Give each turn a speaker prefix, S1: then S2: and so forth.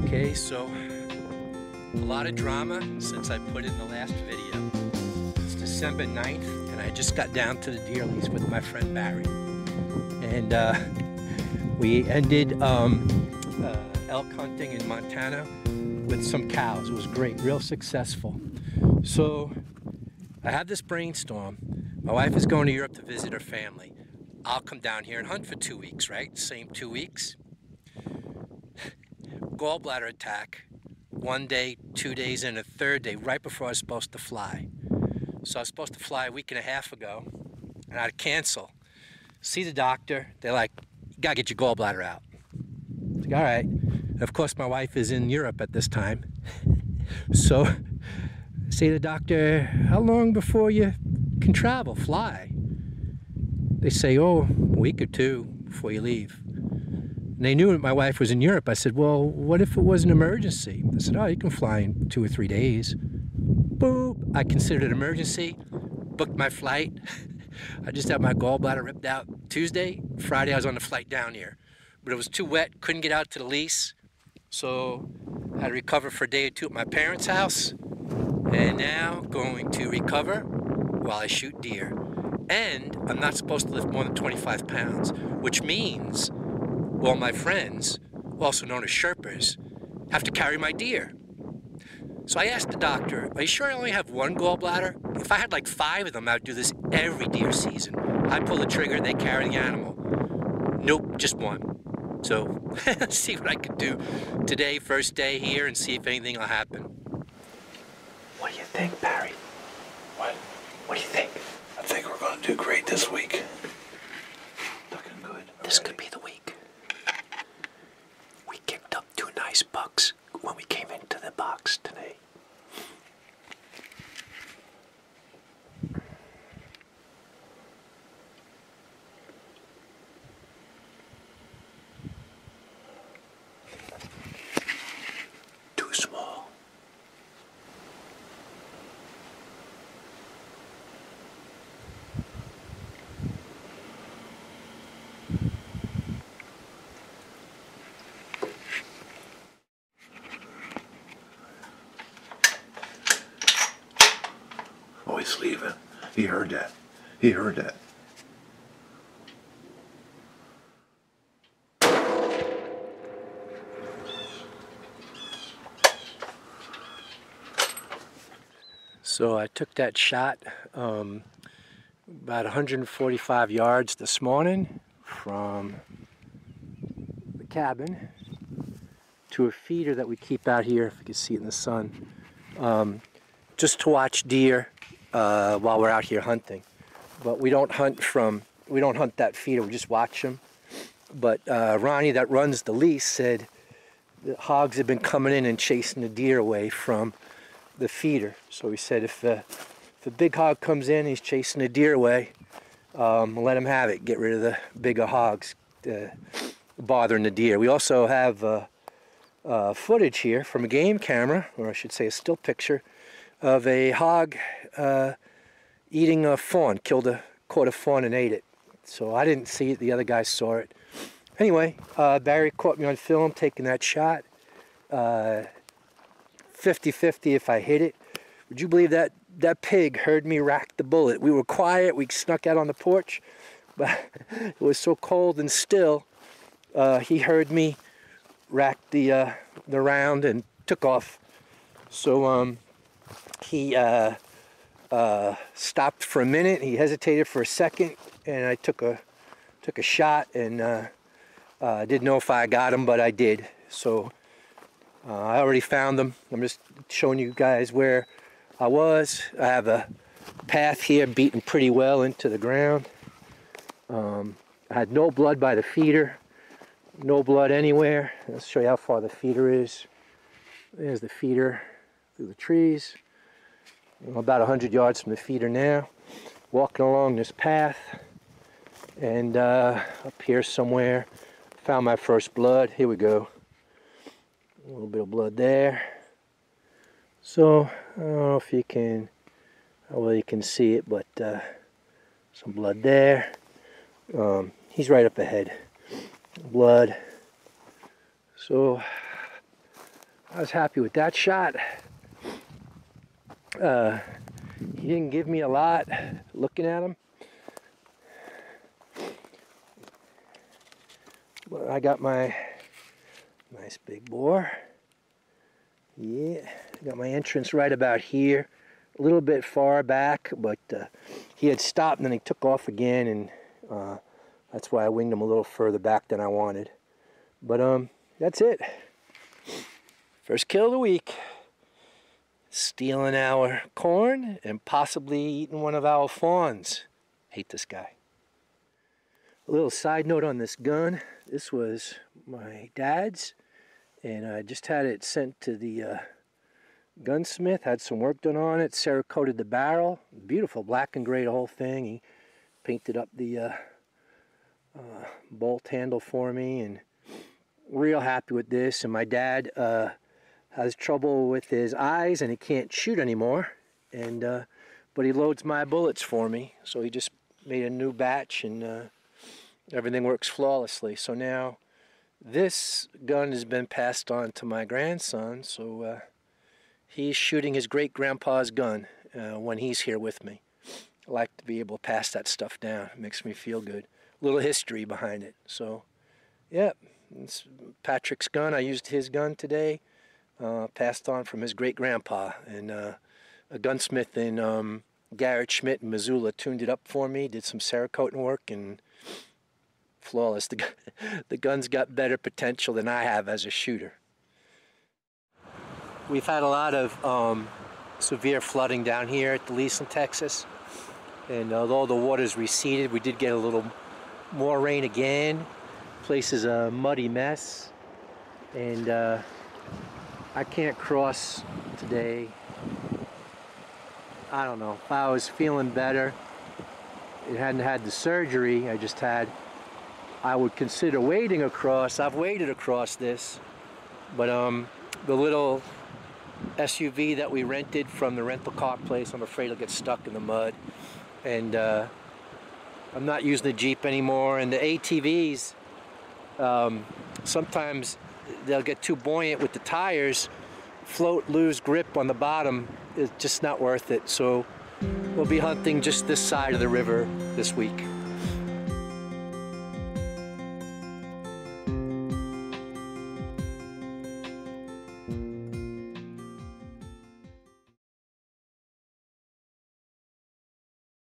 S1: Okay, so a lot of drama since I put in the last video. It's December 9th and I just got down to the deer lease with my friend Barry. And we ended elk hunting in Montana with some cows. It was great, real successful. So I have this brainstorm. My wife is going to Europe to visit her family. I'll come down here and hunt for 2 weeks, right? Same 2 weeks. Gallbladder attack, 1 day, 2 days, and a third day, right before I was supposed to fly. So I was supposed to fly a week and a half ago, and I had to cancel. See the doctor, they're like, you gotta get your gallbladder out. I was like, all right. And of course, my wife is in Europe at this time. So I say to the doctor, how long before you can travel, fly? They say, oh, a week or two before you leave. And they knew that my wife was in Europe. I said, well, what if it was an emergency? They said, oh, you can fly in 2 or 3 days. Boop. I considered it an emergency, booked my flight. I just had my gallbladder ripped out Tuesday. Friday, I was on the flight down here. But it was too wet, couldn't get out to the lease. So I had to recover for a day or two at my parents' house. And now going to recover while I shoot deer. And I'm not supposed to lift more than 25 pounds, which means all my friends, also known as Sherpas, have to carry my deer. So I asked the doctor, are you sure I only have one gallbladder? If I had like 5 of them, I'd do this every deer season. I pull the trigger, they carry the animal. Nope, just one. So let's see what I can do today, first day here, and see if anything will happen. What do you think, Barry? What do you think?
S2: I think we're going to do great this week.
S1: Looking good. This could be the week. We kicked up 2 nice bucks when we came into the box today. Too small.
S2: Oh, he's leaving. He heard that. He heard that.
S1: So I took that shot about 145 yards this morning from the cabin to a feeder that we keep out here, if you can see it in the sun, just to watch deer while we're out here hunting. But we don't hunt that feeder, we just watch them. But Ronnie that runs the lease said the hogs have been coming in and chasing the deer away from the feeder. So he said if the big hog comes in, he's chasing the deer away, let him have it. Get rid of the bigger hogs bothering the deer. We also have footage here from a game camera, or I should say a still picture, of a hog eating a fawn, caught a fawn and ate it. So I didn't see it, the other guys saw it. Anyway, Barry caught me on film taking that shot. 50-50 if I hit it. Would you believe that pig heard me rack the bullet? We were quiet, we snuck out on the porch, but it was so cold and still, he heard me rack the round and took off. So he stopped for a minute, he hesitated for a second, and I took a shot, and didn't know if I got him, but I did. So I already found them. I'm just showing you guys where I was. I have a path here beaten pretty well into the ground. I had no blood by the feeder, no blood anywhere. Let's show you how far the feeder is. There's the feeder through the trees. I'm about 100 yards from the feeder now. Walking along this path, and up here somewhere, found my first blood. Here we go. A little bit of blood there. So I don't know if you can, how well you can see it, but some blood there. He's right up ahead. Blood. So I was happy with that shot. He didn't give me a lot looking at him. But I got my nice big bore. Yeah, I got my entrance right about here. A little bit far back, but he had stopped and then he took off again, and that's why I winged him a little further back than I wanted. But that's it. First kill of the week. Stealing our corn and possibly eating one of our fawns. Hate this guy. A little side note on this gun. This was my dad's, and I just had it sent to the gunsmith. Had some work done on it. Cerakoted the barrel. Beautiful black and gray, the whole thing. He painted up the bolt handle for me, and real happy with this. And my dad has trouble with his eyes and he can't shoot anymore, and but he loads my bullets for me, so he just made a new batch, and everything works flawlessly. So now this gun has been passed on to my grandson, so he's shooting his great-grandpa's gun when he's here with me. I like to be able to pass that stuff down. It makes me feel good. A little history behind it. So yeah, it's Patrick's gun. I used his gun today. Passed on from his great-grandpa, and a gunsmith in Garrett Schmidt in Missoula tuned it up for me, did some Cerakoting work, and flawless. The gun's got better potential than I have as a shooter. We've had a lot of severe flooding down here at Leeson, Texas, and although the water's receded, we did get a little more rain again. The place is a muddy mess, and I can't cross today. I don't know. If I was feeling better, it hadn't had the surgery I just had, I would consider wading across. I've waded across this, but the little SUV that we rented from the rental car place, I'm afraid it'll get stuck in the mud. And I'm not using the Jeep anymore, and the ATVs, sometimes they'll get too buoyant with the tires, float, lose grip on the bottom. It's just not worth it. So we'll be hunting just this side of the river this week.